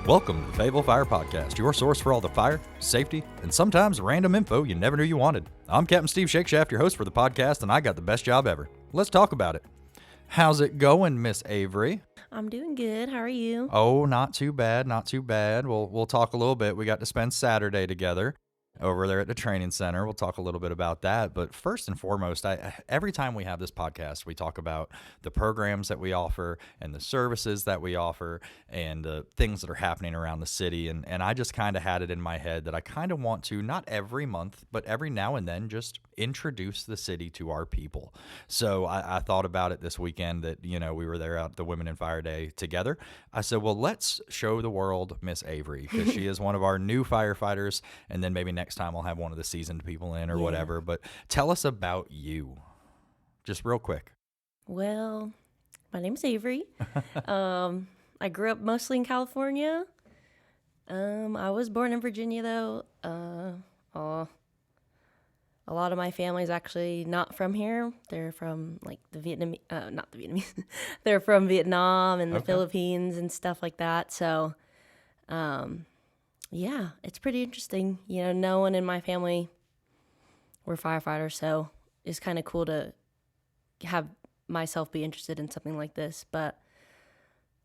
Welcome to the Fayetteville Fire Podcast, your source for all the fire, safety, and sometimes random info you never knew you wanted. I'm Captain Stephen Shakeshaft, your host for the podcast, and I got the best job ever. Let's talk about it. How's it going, Miss Avery? I'm doing good. How are you? Oh, not too bad, not too bad. We'll talk a little bit. We got to spend Saturday together over there at the training center. We'll talk a little bit about that. But first and foremost, every time we have this podcast, we talk about the programs that we offer and the services that we offer and the things that are happening around the city. And I just kind of had it in my head that I kind of want to, not every month, but every now and then, just introduce the city to our people. So I thought about it this weekend that, we were there at the Women in Fire Day together. I said, well, let's show the world Miss Avery, because she is one of our new firefighters. And then maybe next time I'll have one of the seasoned people in or whatever. But tell us about you, just real quick. Well, my name's Avery. I grew up mostly in California. I was born in Virginia, though. A lot of my family is actually not from here. They're from not the Vietnamese. They're from Vietnam and the Philippines and stuff like that. So, yeah, it's pretty interesting. No one in my family were firefighters, so it's kind of cool to have myself be interested in something like this. But,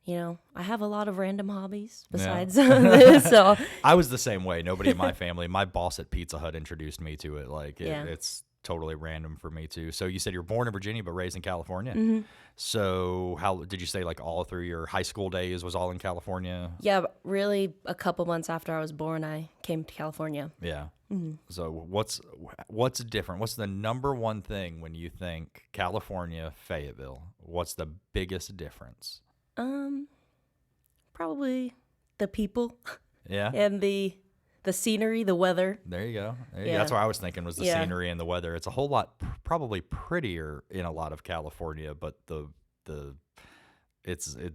I have a lot of random hobbies besides this. So I was the same way. Nobody in my family. My boss at Pizza Hut introduced me to it. It's totally random for me too. So you said you're born in Virginia but raised in California. Mm-hmm. So how did you say, all through your high school days was all in California? Yeah, really a couple months after I was born, I came to California. Yeah. Mm-hmm. So what's different? What's the number one thing when you think California, Fayetteville? What's the biggest difference? Probably the people. Yeah. And the scenery, the weather. There you go. That's what I was thinking, was the scenery and the weather. It's a whole lot probably prettier in a lot of California, but the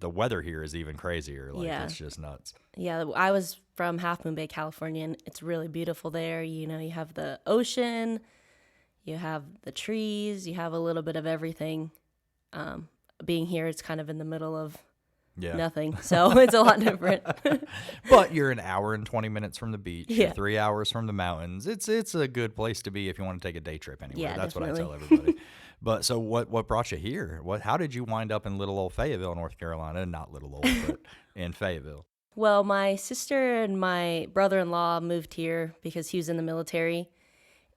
weather here is even crazier. It's just nuts. Yeah, I was from Half Moon Bay, California, and it's really beautiful there. You have the ocean, you have the trees, you have a little bit of everything. Being here, it's kind of in the middle of nothing, so it's a lot different. But you're an hour and 20 minutes from the beach. You're 3 hours from the mountains. It's a good place to be if you want to take a day trip anywhere. Yeah, that's definitely. what I tell everybody. But so what brought you here? How did you wind up in little old Fayetteville, North Carolina? Not little old, but in Fayetteville. Well, my sister and my brother-in-law moved here because he was in the military.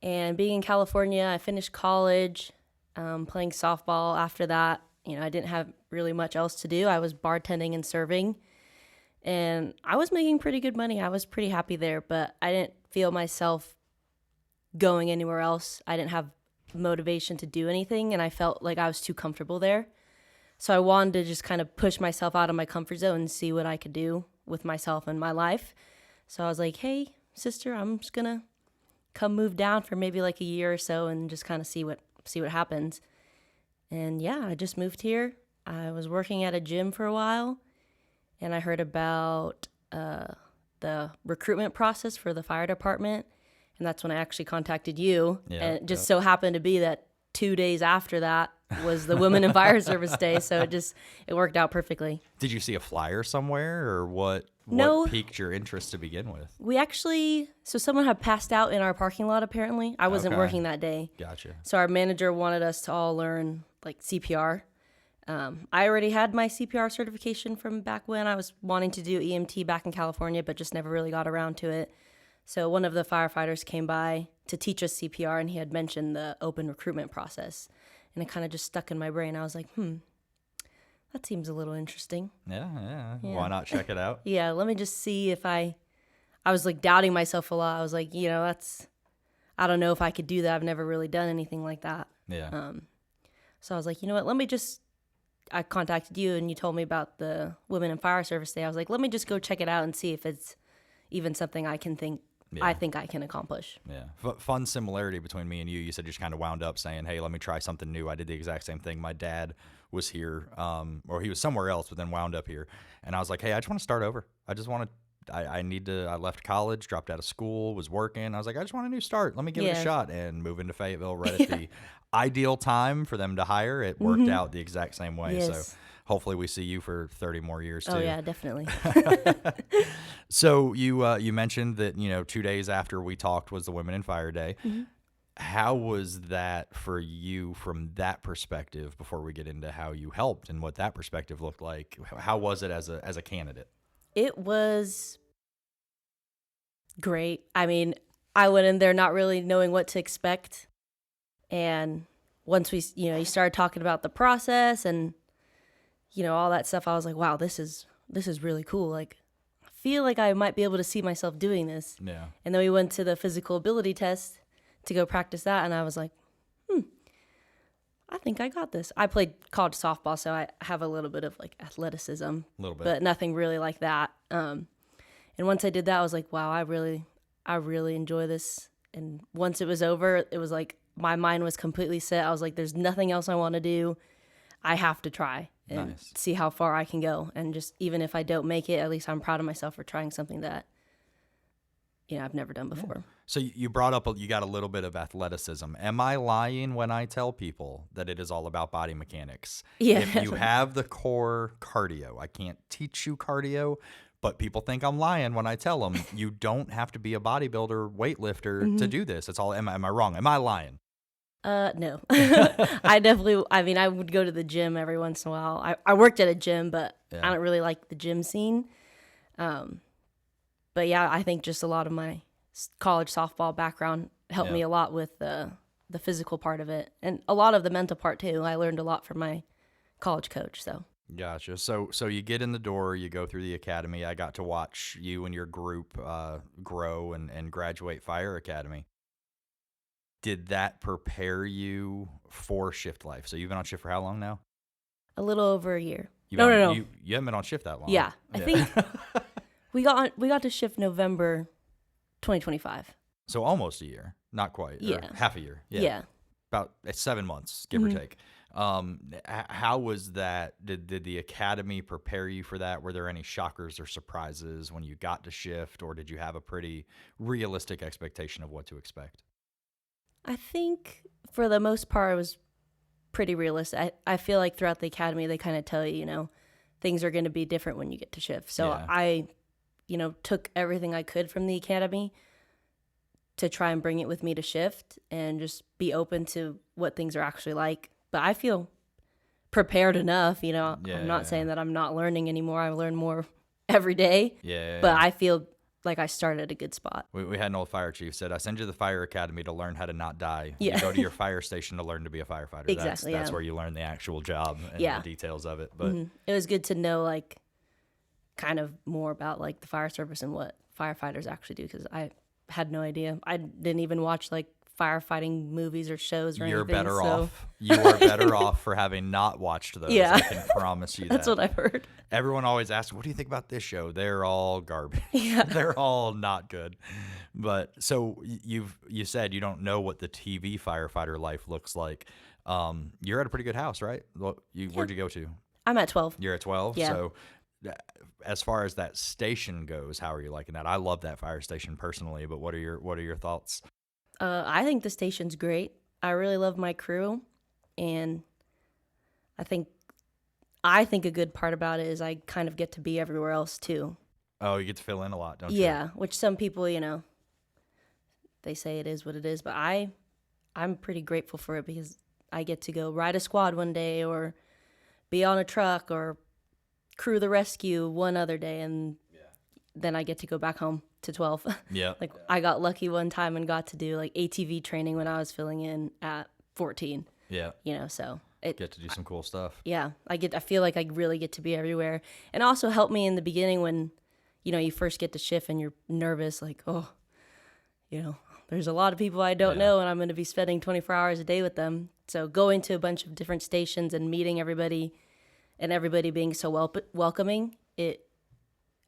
And being in California, I finished college, playing softball after that. I didn't have really much else to do. I was bartending and serving, and I was making pretty good money. I was pretty happy there, but I didn't feel myself going anywhere else. I didn't have motivation to do anything, and I felt like I was too comfortable there. So I wanted to just kind of push myself out of my comfort zone and see what I could do with myself and my life. So I was like, hey, sister, I'm just going to come move down for maybe a year or so and just kind of see what happens. And I just moved here. I was working at a gym for a while, and I heard about the recruitment process for the fire department, and that's when I actually contacted you. Yeah, and it just so happened to be that 2 days after that was the Women in Fire Service Day, so it worked out perfectly. Did you see a flyer somewhere, or what piqued your interest to begin with? We actually, someone had passed out in our parking lot apparently. I wasn't working that day. Gotcha. So our manager wanted us to all learn CPR. I already had my CPR certification from back when I was wanting to do EMT back in California, but just never really got around to it. So one of the firefighters came by to teach us CPR, and he had mentioned the open recruitment process. And it kind of just stuck in my brain. I was like, that seems a little interesting. Yeah. Why not check it out? Yeah, let me just see if I was doubting myself a lot. I was like, I don't know if I could do that. I've never really done anything like that. Yeah. So I was like, you know what, I contacted you and you told me about the Women in Fire Service Day. I was like, let me just go check it out and see if it's even something I think I can accomplish. Yeah. Fun similarity between me and you. You said you just kind of wound up saying, hey, let me try something new. I did the exact same thing. My dad was here, or he was somewhere else, but then wound up here. And I was like, hey, I just want to start over. I just want to I left college, dropped out of school, was working. I was like, I just want a new start. Let me give it a shot, and move into Fayetteville right at the ideal time for them to hire. It worked out the exact same way. Yes. So hopefully we see you for 30 more years too. Oh yeah, definitely. So you mentioned that, 2 days after we talked was the Women in Fire Day. How was that for you from that perspective before we get into how you helped and what that perspective looked like? How was it as a candidate? It was great. I mean, I went in there not really knowing what to expect. And once you started talking about the process and, all that stuff, I was like, wow, this is really cool. Like, I feel like I might be able to see myself doing this. Yeah. And then we went to the physical ability test to go practice that. And I was like, I think I got this. I played college softball, so I have a little bit of like athleticism, A little bit. but nothing really like that. And once I did that, I was like, wow, I really enjoy this. And once it was over, it was like my mind was completely set. I was like, there's nothing else I want to do. I have to try and see how far I can go. And just even if I don't make it, at least I'm proud of myself for trying something that, I've never done before. Yeah. So you brought up, you got a little bit of athleticism. Am I lying when I tell people that it is all about body mechanics? Yeah. If you have the core cardio, I can't teach you cardio, but people think I'm lying when I tell them you don't have to be a bodybuilder, weightlifter to do this. It's all, am I wrong? Am I lying? No. I would go to the gym every once in a while. I worked at a gym, but I don't really like the gym scene. But yeah, I think just a lot of my college softball background helped me a lot with the physical part of it, and a lot of the mental part too. I learned a lot from my college coach. So gotcha. So you get in the door, you go through the academy. I got to watch you and your group grow and graduate Fire Academy. Did that prepare you for shift life? So you've been on shift for how long now? a little over a year. No. You haven't been on shift that long. Yeah, I think we got to shift November 2025. So almost a year, not quite. Yeah. Or half a year. Yeah. About 7 months, give or take. How was that? Did the academy prepare you for that? Were there any shockers or surprises when you got to shift, or did you have a pretty realistic expectation of what to expect? I think for the most part, it was pretty realistic. I feel like throughout the academy, they kind of tell you, things are going to be different when you get to shift. So I, took everything I could from the academy to try and bring it with me to shift and just be open to what things are actually like. But I feel prepared enough, I'm not saying that I'm not learning anymore. I learn more every day. But I feel like I started at a good spot. We had an old fire chief said, I send you to the fire academy to learn how to not die. Yeah. You go to your fire station to learn to be a firefighter. Exactly. That's where you learn the actual job and the details of it. But it was good to know kind of more about the fire service and what firefighters actually do, because I had no idea. I didn't even watch firefighting movies or shows or You're anything. better off. You are better off for having not watched those. Yeah. I can promise you that. That's what I've heard. Everyone always asks, what do you think about this show? They're all garbage. Yeah. They're all not good. But so you said you don't know what the TV firefighter life looks like. You're at a pretty good house, right? Where'd you go to? I'm at 12. You're at 12? Yeah. So as far as that station goes, how are you liking that? I love that fire station personally, but what are your thoughts? I think the station's great. I really love my crew, and I think a good part about it is I kind of get to be everywhere else too. Oh, you get to fill in a lot, don't you? Yeah, which some people, they say it is what it is, but I'm pretty grateful for it because I get to go ride a squad one day or be on a truck or crew the rescue one other day, and then I get to go back home to 12. Yeah. I got lucky one time and got to do ATV training when I was filling in at 14. Yeah. So get to do some cool stuff. Yeah. I feel like I really get to be everywhere, and also helped me in the beginning when, you first get to shift and you're nervous, there's a lot of people I don't know and I'm going to be spending 24 hours a day with them. So going to a bunch of different stations and meeting everybody and everybody being so welcoming,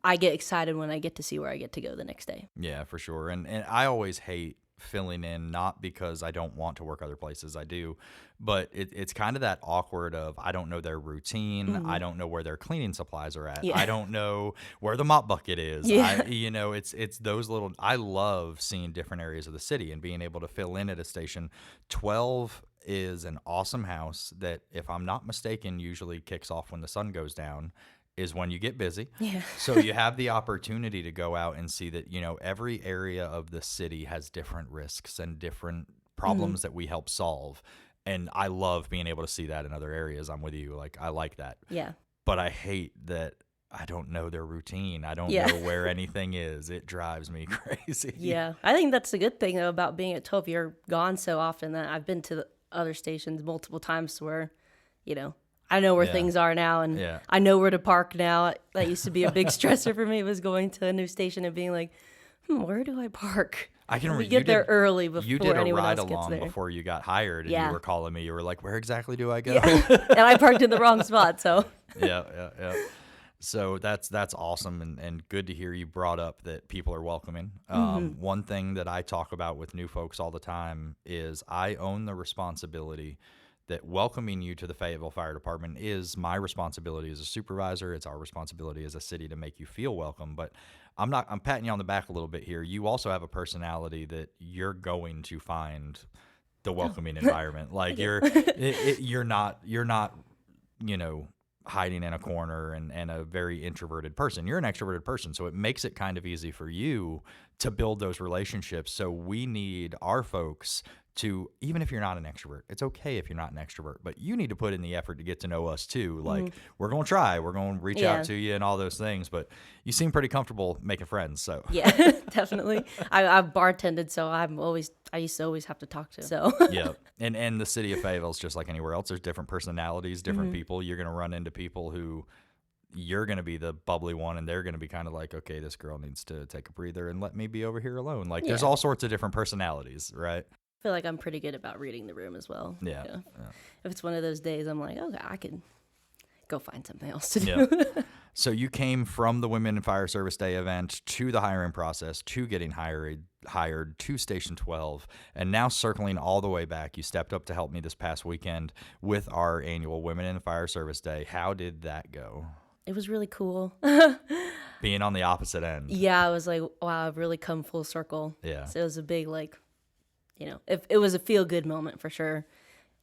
I get excited when I get to see where I get to go the next day. Yeah, for sure. And I always hate filling in, not because I don't want to work other places, I do, but it's kind of that awkward of, I don't know their routine, I don't know where their cleaning supplies are at, Yeah. I don't know where the mop bucket is. Yeah. It's those little, I love seeing different areas of the city and being able to fill in at a station. 12 is an awesome house that, if I'm not mistaken, usually kicks off when the sun goes down, is when you get busy. Yeah. So you have the opportunity to go out and see that, every area of the city has different risks and different problems that we help solve. And I love being able to see that in other areas. I'm with you. Like, I like that. Yeah. But I hate that I don't know their routine. I don't Yeah. know where anything is. It drives me crazy. Yeah. I think that's a good thing, though, about being at 12. You're gone so often that I've been to the other stations multiple times where, I know where things are now, and I know where to park now. That used to be a big stressor for me, was going to a new station and being like, where do I park? I can We get there early before you did a anyone ride else gets along there. before you got hired, and Yeah. you were calling me. You were like, "Where exactly do I go?" And I parked in the wrong spot, so. Yeah. So that's awesome, and good to hear you brought up that people are welcoming. One thing that I talk about with new folks all the time is I own the responsibility that welcoming you to the Fayetteville Fire Department is my responsibility as a supervisor. It's our responsibility as a city to make you feel welcome. But I'm patting you on the back a little bit here. You also have a personality that you're going to find the welcoming environment. Like, you're not, hiding in a corner and a very introverted person. You're an extroverted person, so it makes it kind of easy for you to build those relationships. So we need our folks to, even if you're not an extrovert, it's okay if you're not an extrovert, but you need to put in the effort to get to know us too. Like, we're going to try, we're going to reach out to you and all those things, but you seem pretty comfortable making friends. So Yeah, definitely. I've bartended, so I used to always have to talk to. So yeah. And the city of Fayetteville is just like anywhere else. There's different personalities, different people. You're going to run into people who you're going to be the bubbly one, and they're going to be kind of like, okay, this girl needs to take a breather and let me be over here alone. Like, there's all sorts of different personalities, right? I feel like I'm pretty good about reading the room as well. Yeah. If it's one of those days, I'm like, okay, I can go find something else to do. Yeah. So you came from the Women in Fire Service Day event to the hiring process, to getting hired to Station 12, and now circling all the way back. You stepped up to help me this past weekend with our annual Women in Fire Service Day. How did that go? It was really cool. Being on the opposite end. Yeah, I was like, wow, I've really come full circle. Yeah. So it was a big, it was a feel-good moment for sure.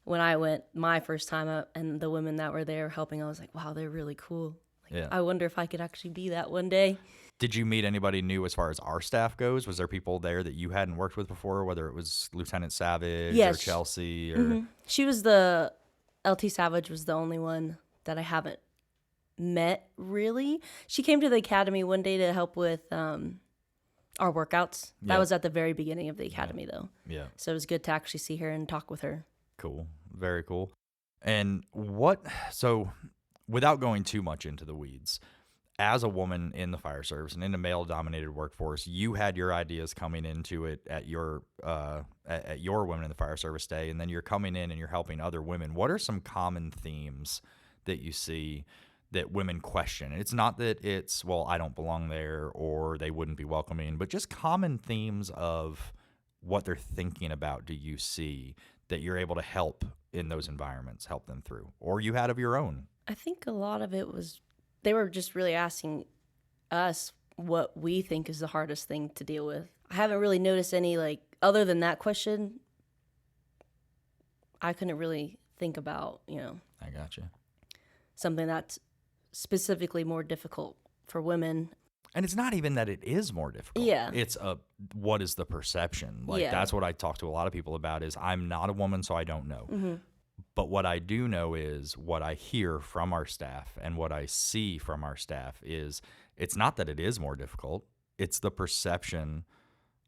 When I went my first time out, and the women that were there helping, I was like, wow, they're really cool. Yeah. I wonder if I could actually be that one day. Did you meet anybody new as far as our staff goes? Was there people there that you hadn't worked with before, whether it was Lieutenant Savage or Chelsea? Or She was the, LT Savage was the only one that I haven't met, really. She came to the academy one day to help with our workouts. That was at the very beginning of the academy, though. Yeah. So it was good to actually see her and talk with her. Cool. Very cool. And so without going too much into the weeds, as a woman in the fire service and in a male-dominated workforce, you had your ideas coming into it at your Women in the Fire Service Day, and then you're coming in and you're helping other women. What are some common themes that you see that women question? And it's not that it's, well, I don't belong there or they wouldn't be welcoming, but just common themes of what they're thinking about do you see that you're able to help in those environments, help them through, or you had of your own? I think a lot of it was, they were just really asking us what we think is the hardest thing to deal with. I haven't really noticed any, other than that question, I couldn't really think about, I gotcha. something that's specifically more difficult for women. And it's not even that it is more difficult. Yeah. It's what is the perception? That's what I talk to a lot of people about is I'm not a woman, so I don't know. Mm-hmm. But what I do know is what I hear from our staff and what I see from our staff is it's not that it is more difficult. It's the perception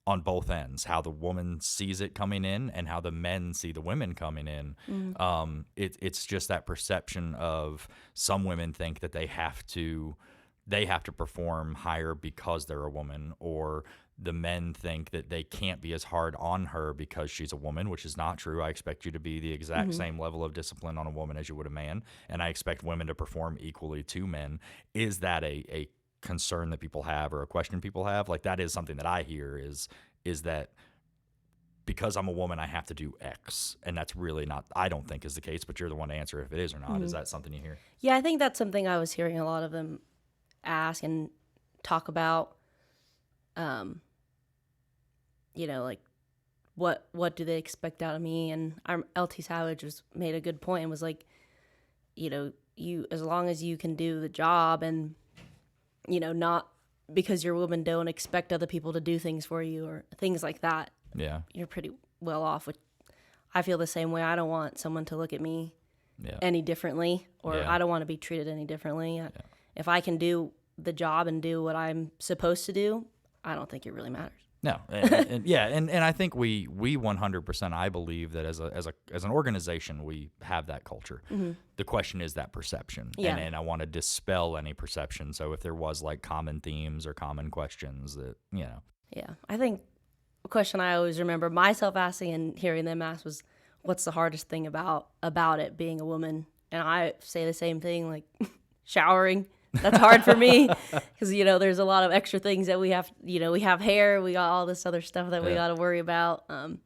on both ends, how the woman sees it coming in and how the men see the women coming in. Mm-hmm. It's just that perception of some women think that they have to perform higher because they're a woman, or the men think that they can't be as hard on her because she's a woman, which is not true. I expect you to be the exact same level of discipline on a woman as you would a man, and I expect women to perform equally to men. Is that a concern that people have or a question people have? That is something that I hear is that because I'm a woman, I have to do X. And that's really not, I don't think is the case, but you're the one to answer if it is or not. Is that something you hear? Yeah, I think that's something I was hearing a lot of them ask and talk about. Like what do they expect out of me? And our LT Savage made a good point and was like, you, as long as you can do the job and, not because you're a woman, don't expect other people to do things for you or things like that. Yeah. You're pretty well off. I feel the same way. I don't want someone to look at me any differently, or I don't want to be treated any differently. If I can do the job and do what I'm supposed to do, I don't think it really matters. No, and I think we 100%. I believe that as an organization we have that culture. Mm-hmm. The question is that perception, and I want to dispel any perception. So if there was like common themes or common questions that Yeah, I think a question I always remember myself asking and hearing them ask was, "What's the hardest thing about it being a woman?" And I say the same thing, like showering. That's hard for me because, there's a lot of extra things that we have, we have hair, we got all this other stuff that we got to worry about. And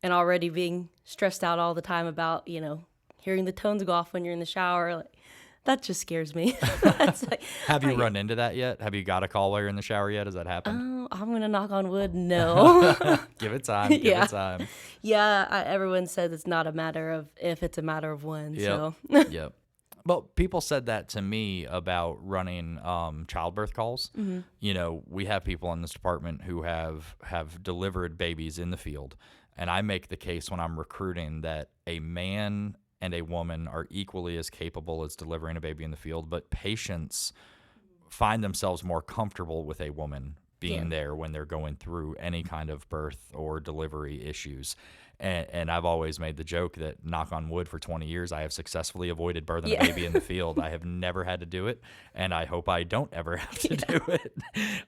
already being stressed out all the time about, hearing the tones go off when you're in the shower, like, that just scares me. Have you run into that yet? Have you got a call while you're in the shower yet? Has that happened? Oh, I'm going to knock on wood. No. Give it time. Give it time. Yeah. Everyone says it's not a matter of if, it's a matter of when. Yep. So. Yep. Well, people said that to me about running childbirth calls. Mm-hmm. We have people in this department who have delivered babies in the field, and I make the case when I'm recruiting that a man and a woman are equally as capable as delivering a baby in the field, but patients find themselves more comfortable with a woman being there when they're going through any kind of birth or delivery issues. And I've always made the joke that, knock on wood, for 20 years, I have successfully avoided birthing a baby in the field. I have never had to do it, and I hope I don't ever have to do it.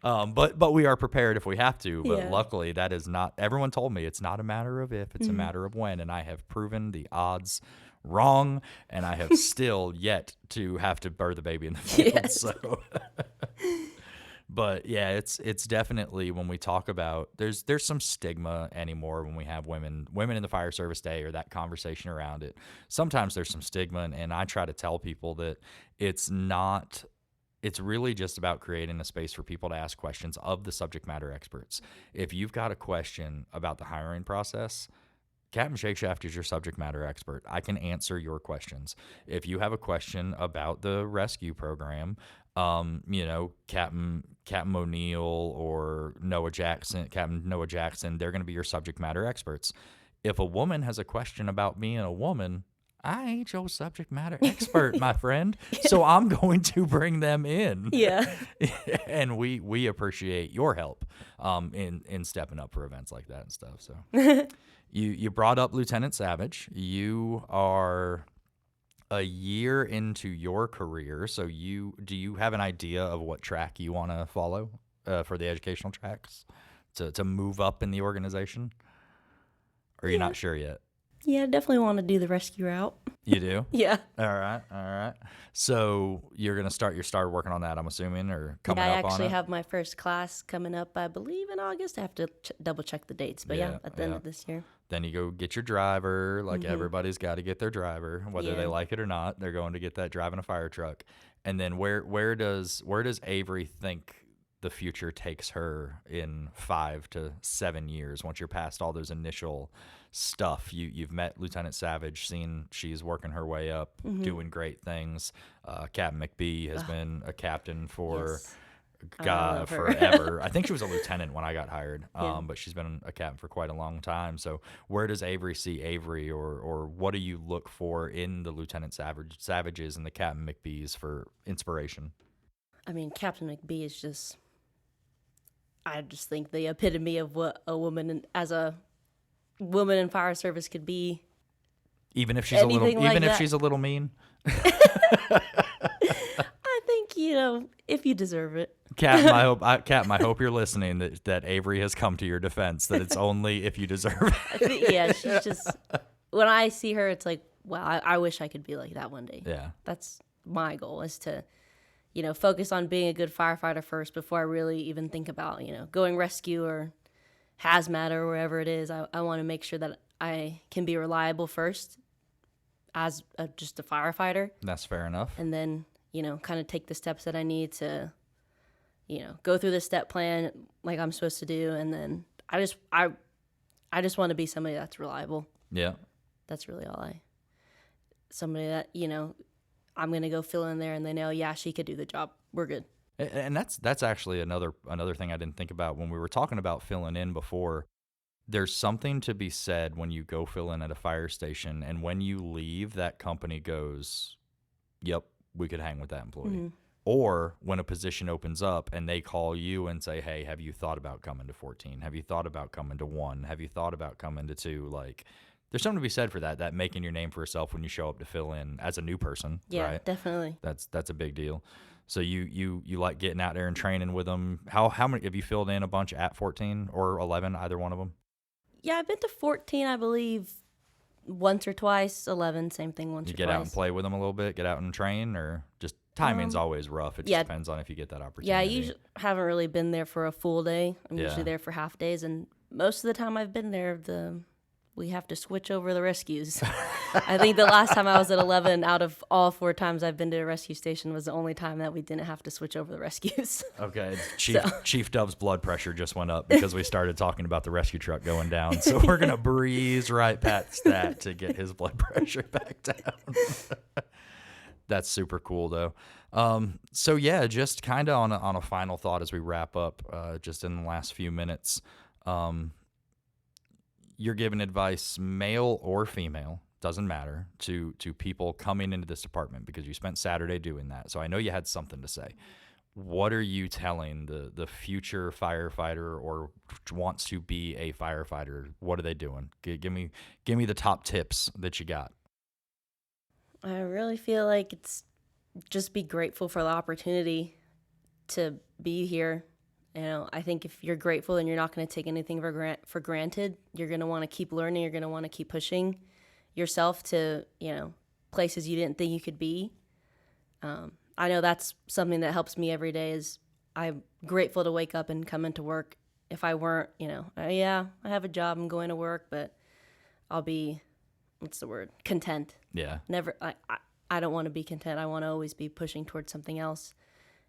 But we are prepared if we have to. But luckily, that is not – everyone told me it's not a matter of if, it's a matter of when. And I have proven the odds wrong, and I have still yet to have to birth a baby in the field. Yes. So – But it's definitely, when we talk about, there's some stigma anymore when we have women in the fire service day or that conversation around it. Sometimes there's some stigma, and I try to tell people that it's really just about creating a space for people to ask questions of the subject matter experts. If you've got a question about the hiring process, Captain Shakeshaft is your subject matter expert. I can answer your questions. If you have a question about the rescue program, Captain O'Neill or Captain Noah Jackson, they're going to be your subject matter experts. If a woman has a question about being a woman, I ain't your subject matter expert, my friend. So I'm going to bring them in. Yeah. And we appreciate your help in stepping up for events like that and stuff. So you brought up Lieutenant Savage. You are a year into your career, so do you have an idea of what track you want to follow for the educational tracks to move up in the organization? Or are you not sure yet? Yeah, I definitely want to do the rescue route. You do? Yeah. All right. So you're going to start working on that, I'm assuming, or coming up on it? I actually have my first class coming up, I believe, in August. I have to double check the dates, but at the end of this year. Then you go get your driver. Like, everybody's got to get their driver, whether they like it or not. They're going to get that driving a fire truck. And then where does Avery think the future takes her in 5 to 7 years once you're past all those initial stuff? You've met Lieutenant Savage, seen she's working her way up, doing great things. Captain McBee has been a captain for forever. I think she was a lieutenant when I got hired, but she's been a captain for quite a long time. So where does Avery see Avery, or what do you look for in the Lieutenant Savages and the Captain McBees for inspiration? I mean, Captain McBee is I just think the epitome of what a woman in fire service could be. Even if she's she's a little mean. I think, if you deserve it. Captain, I hope you're listening, that Avery has come to your defense, that it's only if you deserve it. Yeah, she's just, when I see her, it's like, wow, I wish I could be like that one day. Yeah. That's my goal, is to, focus on being a good firefighter first before I really even think about, going rescue or hazmat or wherever it is, I want to make sure that I can be reliable first as just a firefighter. That's fair enough. And then, kind of take the steps that I need to, go through the step plan like I'm supposed to do. And then I just want to be somebody that's reliable. Yeah. That's really somebody that, I'm going to go fill in there and they know, yeah, she could do the job. We're good. And that's actually another thing I didn't think about when we were talking about filling in before. There's something to be said when you go fill in at a fire station, and when you leave, that company goes, yep, we could hang with that employee. Mm-hmm. Or when a position opens up and they call you and say, hey, have you thought about coming to 14? Have you thought about coming to 1? Have you thought about coming to 2? Like, there's something to be said for that making your name for yourself when you show up to fill in as a new person. Yeah, right? Definitely. That's a big deal. So you like getting out there and training with them. How many have you filled in a bunch at 14 or 11, either one of them? Yeah, I've been to 14, I believe, once or twice. 11, same thing, once or twice. You get out and play with them a little bit, get out and train, or just timing's always rough. It just depends on if you get that opportunity. Yeah, I usually haven't really been there for a full day. I'm usually there for half days, and most of the time I've been there, we have to switch over the rescues. I think the last time I was at 11 out of all 4 times I've been to a rescue station was the only time that we didn't have to switch over the rescues. Okay. Chief Dove's blood pressure just went up because we started talking about the rescue truck going down. So we're going to breeze right past that to get his blood pressure back down. That's super cool, though. So, yeah, just kind of on a final thought as we wrap up just in the last few minutes. You're giving advice, male or female, doesn't matter, to people coming into this department because you spent Saturday doing that. So I know you had something to say. What are you telling the future firefighter or wants to be a firefighter? What are they doing? Give me the top tips that you got. I really feel like it's just be grateful for the opportunity to be here. I think if you're grateful and you're not going to take anything for granted, you're going to want to keep learning. You're going to want to keep pushing yourself to, places you didn't think you could be. I know that's something that helps me every day is I'm grateful to wake up and come into work. If I weren't, I have a job, I'm going to work, but I'll be, content. Yeah. Never, I don't want to be content. I want to always be pushing towards something else.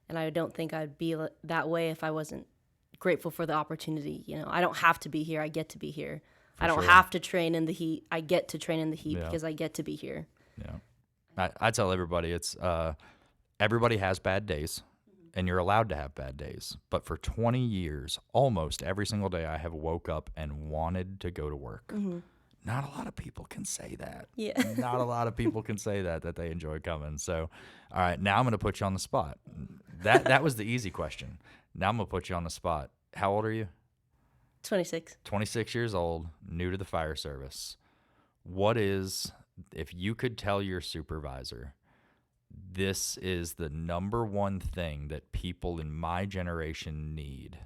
And I don't think I'd be that way if I wasn't grateful for the opportunity. I don't have to be here. I get to be here. I don't have to train in the heat. I get to train in the heat because I get to be here. Yeah. I tell everybody it's everybody has bad days, and you're allowed to have bad days. But for 20 years, almost every single day, I have woke up and wanted to go to work. Mm-hmm. Not a lot of people can say that. Yeah. Not a lot of people can say that they enjoy coming. So, all right, now I'm going to put you on the spot. That was the easy question. Now I'm going to put you on the spot. How old are you? 26. 26 years old, new to the fire service. What is, if you could tell your supervisor, this is the number one thing that people in my generation need.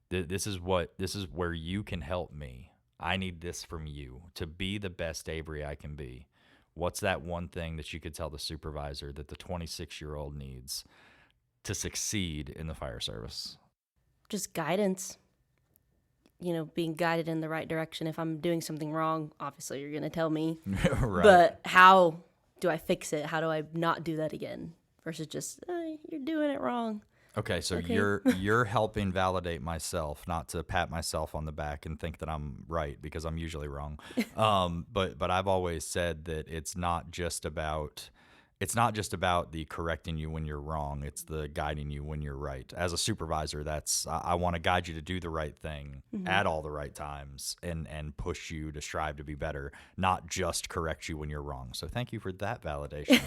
This is where you can help me. I need this from you to be the best Avery I can be. What's that one thing that you could tell the supervisor that the 26-year-old needs to succeed in the fire service? Just guidance. Being guided in the right direction. If I'm doing something wrong, obviously you're going to tell me. Right. But how do I fix it? How do I not do that again? Versus just, you're doing it wrong. Okay, so Okay. you're helping validate myself, not to pat myself on the back and think that I'm right because I'm usually wrong. But I've always said that it's not just about the correcting you when you're wrong. It's the guiding you when you're right. As a supervisor, I want to guide you to do the right thing at all the right times and push you to strive to be better, not just correct you when you're wrong. So thank you for that validation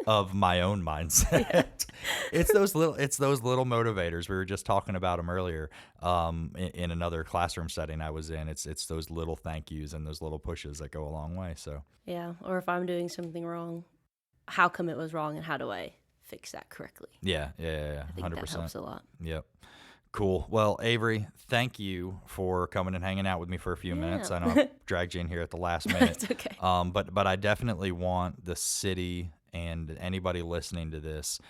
of my own mindset. Yeah. It's those little motivators. We were just talking about them earlier in another classroom setting I was in. It's those little thank yous and those little pushes that go a long way. So yeah, or if I'm doing something wrong, how come it was wrong and how do I fix that correctly? Yeah, I think 100%. that helps a lot. Yep. Cool. Well, Avery, thank you for coming and hanging out with me for a few minutes. I know I dragged you in here at the last minute. It's okay. But I definitely want the city and anybody listening to this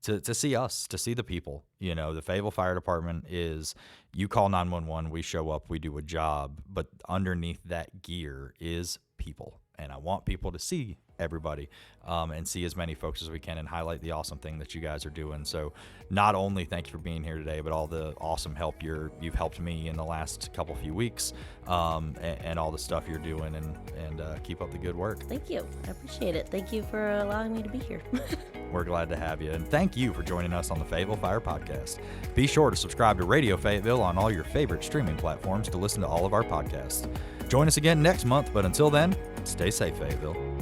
to see us, to see the people. The Fayetteville Fire Department is, you call 911, we show up, we do a job, but underneath that gear is people. And I want people to see everybody and see as many folks as we can and highlight the awesome thing that you guys are doing. So not only thank you for being here today, but all the awesome help you've helped me in the last few weeks, and all the stuff you're doing, and keep up the good work. Thank you. I appreciate it. Thank you for allowing me to be here. We're glad to have you. And thank you for joining us on the Fayetteville Fire Podcast. Be sure to subscribe to Radio Fayetteville on all your favorite streaming platforms to listen to all of our podcasts. Join us again next month, but until then, stay safe, Fayetteville.